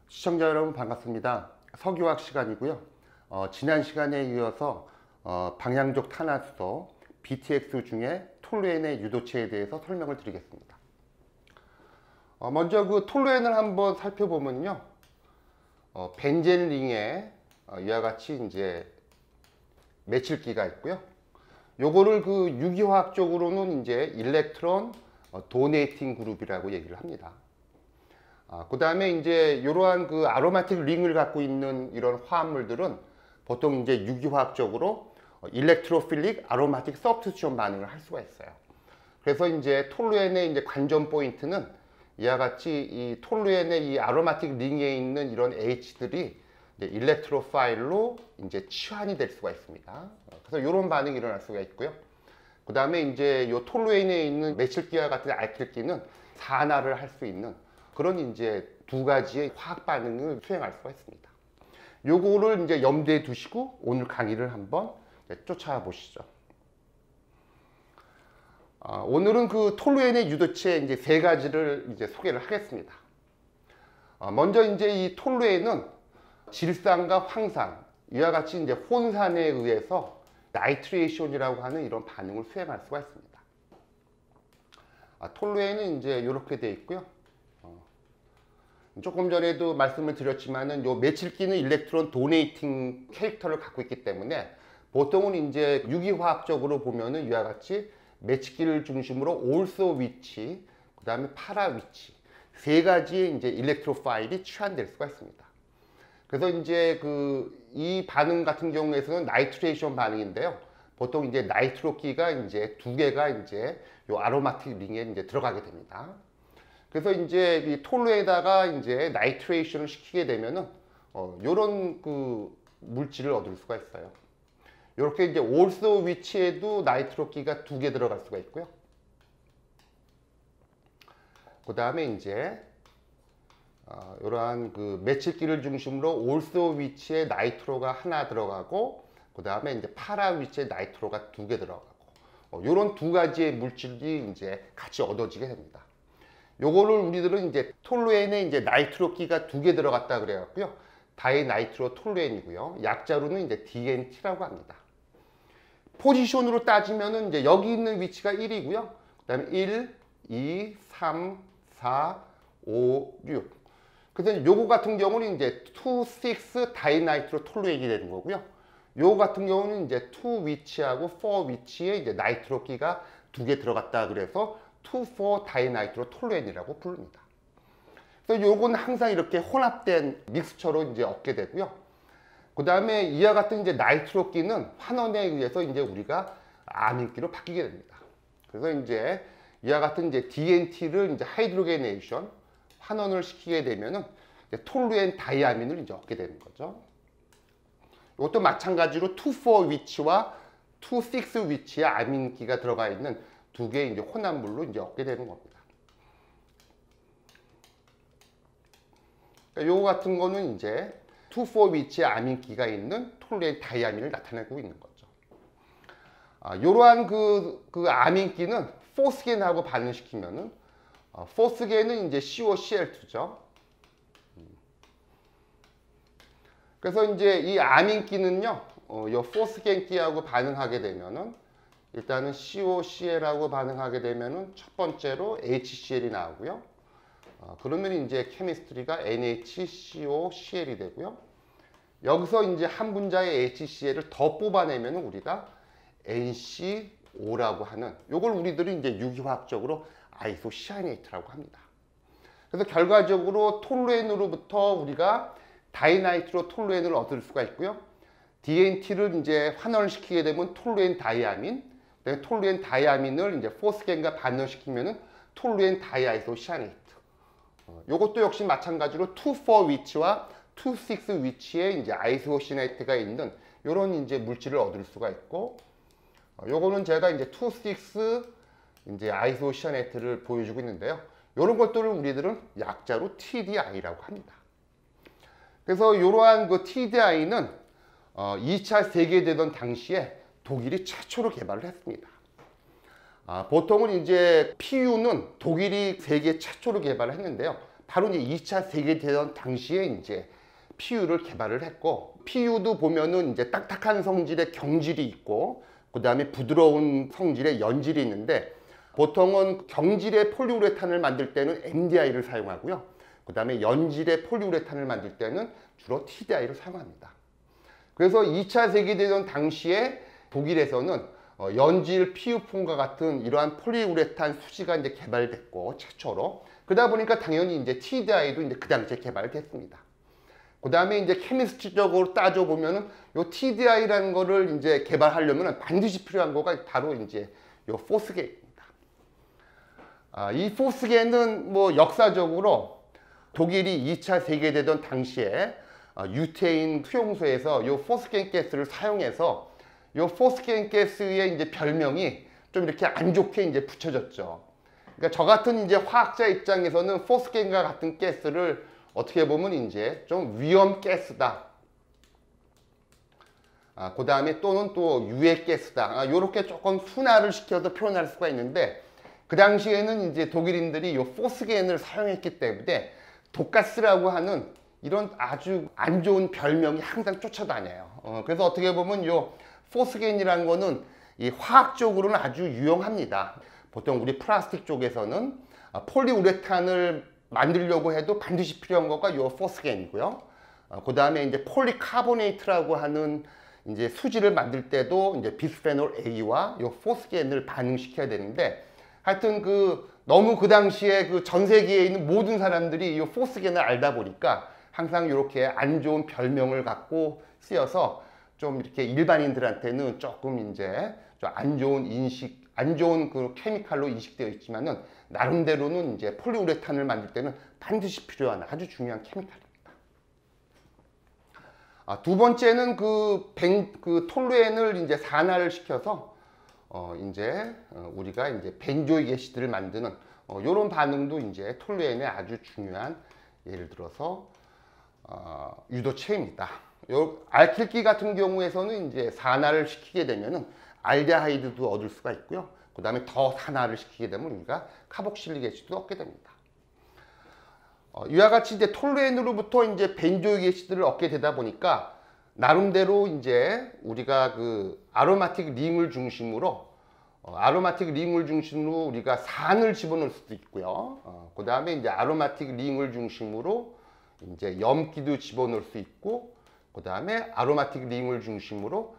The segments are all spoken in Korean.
시청자 여러분 반갑습니다. 석유화학 시간이고요. 지난 시간에 이어서 방향족 탄화수소 BTX 중에 톨루엔의 유도체에 대해서 설명을 드리겠습니다. 먼저 그 톨루엔을 한번 살펴보면요. 벤젠 링에 이와 같이 이제 메칠기가 있고요. 요거를 그 유기화학적으로는 이제 일렉트론 도네이팅 그룹이라고 얘기를 합니다. 그 다음에 이제 이러한 그 아로마틱 링을 갖고 있는 이런 화합물들은 보통 이제 유기화학적으로 일렉트로필릭 아로마틱 서브스티션 반응을 할 수가 있어요. 그래서 이제 톨루엔의 이제 관전 포인트는 이와 같이 이 톨루엔의 이 아로마틱 링에 있는 이런 H들이 이제 일렉트로파일로 이제 치환이 될 수가 있습니다. 그래서 이런 반응이 일어날 수가 있고요. 그 다음에 이제 이 톨루엔에 있는 메칠기와 같은 알킬기는 산화를 할 수 있는 그런 이제 두 가지의 화학 반응을 수행할 수가 있습니다. 요거를 이제 염두에 두시고 오늘 강의를 한번 쫓아보시죠. 오늘은 그 톨루엔의 유도체 이제 세 가지를 이제 소개를 하겠습니다. 먼저 이제 이 톨루엔은 질산과 황산 이와 같이 이제 혼산에 의해서 나이트레이션이라고 하는 이런 반응을 수행할 수가 있습니다. 톨루엔은 이제 이렇게 되어 있고요. 조금 전에도 말씀을 드렸지만은 요 메칠기는 일렉트론 도네이팅 캐릭터를 갖고 있기 때문에 보통은 이제 유기화학적으로 보면은 이와 같이 메칠기를 중심으로 also 위치, 그 다음에 파라 위치 세 가지의 이제 일렉트로파일이 치환될 수가 있습니다. 그래서 이제 이 반응 같은 경우에서는 나이트레이션 반응인데요. 보통 이제 나이트로기가 이제 두 개가 이제 요 아로마틱 링에 이제 들어가게 됩니다. 그래서 이제 이 톨루에다가 이제 나이트레이션을 시키게 되면은 요런 그 물질을 얻을 수가 있어요. 이렇게 이제 also 위치에도 나이트로기가 두 개 들어갈 수가 있고요. 그 다음에 이제 이러한 그 메칠기를 중심으로 also 위치에 나이트로가 하나 들어가고 그 다음에 이제 파라 위치에 나이트로가 두 개 들어가고 이런 두 가지의 물질이 이제 같이 얻어지게 됩니다. 요거를 우리들은 이제 톨루엔에 이제 나이트로기가 두 개 들어갔다 그래갖고요. 다이나이트로 톨루엔이고요. 약자로는 이제 DNT라고 합니다. 포지션으로 따지면은 이제 여기 있는 위치가 1이고요. 그 다음에 1, 2, 3, 4, 5, 6. 그래서 요거 같은 경우는 이제 2, 6 다이나이트로 톨루엔이 되는 거고요. 요거 같은 경우는 이제 2 위치하고 4 위치에 이제 나이트로기가 두 개 들어갔다 그래서 2, 4 다이나이트로 톨루엔이라고 부릅니다. 그래서 요건 항상 이렇게 혼합된 믹스처로 이제 얻게 되고요. 그 다음에 이와 같은 이제 나이트로기는 환원에 의해서 이제 우리가 아민기로 바뀌게 됩니다. 그래서 이제 이와 같은 이제 DNT를 이제 하이드로게네이션 환원을 시키게 되면은 톨루엔 다이아민을 이제 얻게 되는 거죠. 이것도 마찬가지로 2, 4 위치와 2, 6 위치에 아민기가 들어가 있는 두 개의 이제 혼합물로 이제 얻게 되는 겁니다. 그러니까 요거 같은 거는 이제 2, 4 위치에 아민기가 있는 톨루엔 다이아민을 나타내고 있는 거죠. 요러한 그 아민기는 포스겐하고 반응시키면은 포스겐은 이제 COCl2죠. 그래서 이제 이 아민기는요, 요 포스겐기하고 반응하게 되면은 일단은 COCl하고 반응하게 되면은 첫 번째로 HCl이 나오고요. 그러면 이제 케미스트리가 NHCOCl이 되고요. 여기서 이제 한 분자의 HCl을 더 뽑아내면 우리가 NCO라고 하는 요걸 우리들이 이제 유기화학적으로 아이소시아네이트라고 합니다. 그래서 결과적으로 톨루엔으로부터 우리가 다이나이트로 톨루엔을 얻을 수가 있고요. DNT를 이제 환원을 시키게 되면 톨루엔 다이아민, 톨루엔 다이아민을 이제 포스겐과 반응시키면은 톨루엔 다이아이소시아네이트. 요것도 역시 마찬가지로 2, 4 위치와 2, 6 위치에 이제 아이소시네이트가 있는 요런 이제 물질을 얻을 수가 있고, 요거는 제가 이제 2, 6 이제 아이소시아네이트를 보여주고 있는데요. 요런 것들을 우리들은 약자로 TDI라고 합니다. 그래서 이러한 그 TDI는 2차 세계대전 당시에 독일이 최초로 개발을 했습니다. 보통은 이제 PU는 독일이 세계 최초로 개발을 했는데요. 바로 이제 2차 세계대전 당시에 이제 PU를 개발을 했고, PU도 보면은 이제 딱딱한 성질의 경질이 있고, 그 다음에 부드러운 성질의 연질이 있는데, 보통은 경질의 폴리우레탄을 만들 때는 MDI를 사용하고요. 그 다음에 연질의 폴리우레탄을 만들 때는 주로 TDI를 사용합니다. 그래서 2차 세계대전 당시에 독일에서는 연질 PU폼과 같은 이러한 폴리우레탄 수지가 이제 개발됐고, 최초로. 그러다 보니까 당연히 이제 TDI도 이제 그 당시에 개발됐습니다. 그 다음에 이제 케미스트리적으로 따져보면은 요 TDI라는 거를 이제 개발하려면 반드시 필요한 거가 바로 이제 요 포스게인입니다. 이 포스게는 뭐 역사적으로 독일이 2차 세계대전 당시에 유태인 수용소에서 요 포스겐 가스를 사용해서 요 포스겐 가스의 이제 별명이 좀 이렇게 안 좋게 이제 붙여졌죠. 그러니까 저 같은 이제 화학자 입장에서는 포스겐과 같은 가스를 어떻게 보면 이제 좀 위험 가스다. 그 다음에 또는 또 유해 가스다. 요렇게 조금 순화를 시켜서 표현할 수가 있는데, 그 당시에는 이제 독일인들이 요 포스겐을 사용했기 때문에 독가스라고 하는 이런 아주 안 좋은 별명이 항상 쫓아다녀요. 그래서 어떻게 보면 요 포스겐이라는 거는 이 화학적으로는 아주 유용합니다. 보통 우리 플라스틱 쪽에서는 폴리우레탄을 만들려고 해도 반드시 필요한 거가 요 포스겐이고요. 그 다음에 이제 폴리카보네이트라고 하는 이제 수지를 만들 때도 이제 비스페놀 A와 요 포스겐을 반응시켜야 되는데, 하여튼 너무 그 당시에 전 세계에 있는 모든 사람들이 이 포스겐을 알다 보니까 항상 이렇게 안 좋은 별명을 갖고 쓰여서 좀 이렇게 일반인들한테는 조금 이제 좀 안 좋은 그 케미칼로 인식되어 있지만은 나름대로는 이제 폴리우레탄을 만들 때는 반드시 필요한 아주 중요한 케미칼입니다. 두 번째는 톨루엔을 이제 산화를 시켜서 우리가 이제 벤조이크 애시드를 만드는 요런 반응도 이제 톨루엔의 아주 중요한, 예를 들어서 유도체입니다. 요 알킬기 같은 경우에서는 이제 산화를 시키게 되면은 알데하이드도 얻을 수가 있고요. 그 다음에 더 산화를 시키게 되면 우리가 카복실릭 애시드도 얻게 됩니다. 이와 같이 이제 톨루엔으로부터 이제 벤조이크 애시드를 얻게 되다 보니까 나름대로 이제 우리가 아로마틱 링을 중심으로 우리가 산을 집어넣을 수도 있고요. 그 다음에 이제 아로마틱 링을 중심으로 이제 염기도 집어넣을 수 있고, 그 다음에 아로마틱 링을 중심으로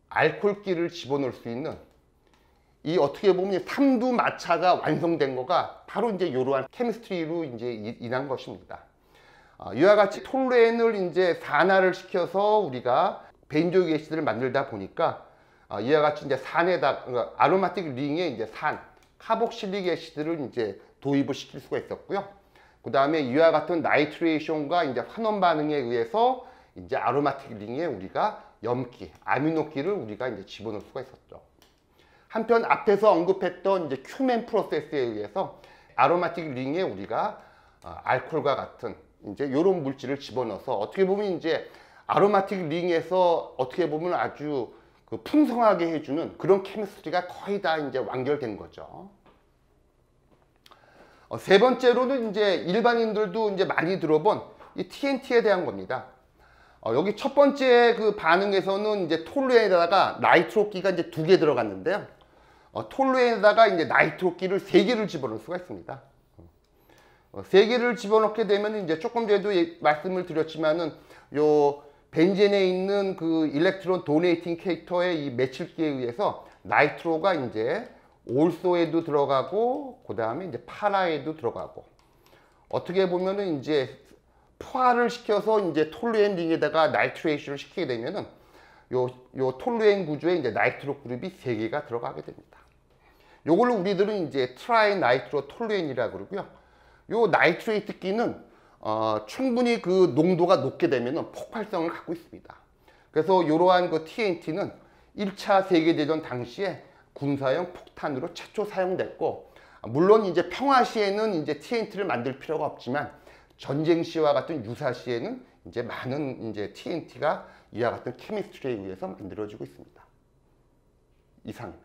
알코올기를 집어넣을 수 있는, 이 어떻게 보면 삼두 마차가 완성된 거가 바로 이제 이러한 케미스트리로 이제 인한 것입니다. 이와 같이 톨루엔을 이제 산화를 시켜서 우리가 벤조이크 애시드를 만들다 보니까 이와 같이 이제 아로마틱 링에 이제 카복실릭 애시드를 이제 도입을 시킬 수가 있었고요. 그 다음에 이와 같은 나이트레이션과 이제 환원 반응에 의해서 이제 아로마틱 링에 우리가 염기, 아미노기를 우리가 이제 집어넣을 수가 있었죠. 한편 앞에서 언급했던 이제 큐멘 프로세스에 의해서 아로마틱 링에 우리가 알코올과 같은 이제 이런 물질을 집어넣어서 어떻게 보면 이제 아로마틱 링에서 어떻게 보면 아주 풍성하게 해주는 그런 케미스트리가 거의 다 이제 완결된 거죠. 세 번째로는 이제 일반인들도 이제 많이 들어본 이 TNT에 대한 겁니다. 여기 첫 번째 반응에서는 이제 톨루엔에다가 나이트로기가 이제 2개 들어갔는데요. 톨루엔에다가 이제 나이트로기를 3개를 집어넣을 수가 있습니다. 3개를 집어넣게 되면 이제 조금 전에도 말씀을 드렸지만은 요 벤젠에 있는 일렉트론 도네이팅 캐릭터의 이 매칠기에 의해서 나이트로가 이제 올소에도 들어가고, 그 다음에 이제 파라에도 들어가고, 어떻게 보면은 이제 포화를 시켜서 이제 톨루엔 링에다가 나이트레이션을 시키게 되면은 요 톨루엔 구조에 이제 나이트로 그룹이 3개가 들어가게 됩니다. 요걸로 우리들은 이제 트라이 나이트로 톨루엔이라고 그러고요. 요 나이트레이트 기는 충분히 농도가 높게 되면은 폭발성을 갖고 있습니다. 그래서 이러한 TNT는 1차 세계대전 당시에 군사용 폭탄으로 최초 사용됐고, 물론 이제 평화 시에는 이제 TNT를 만들 필요가 없지만 전쟁 시와 같은 유사 시에는 이제 많은 이제 TNT가 이와 같은 케미스트리에 의해서 만들어지고 있습니다. 이상.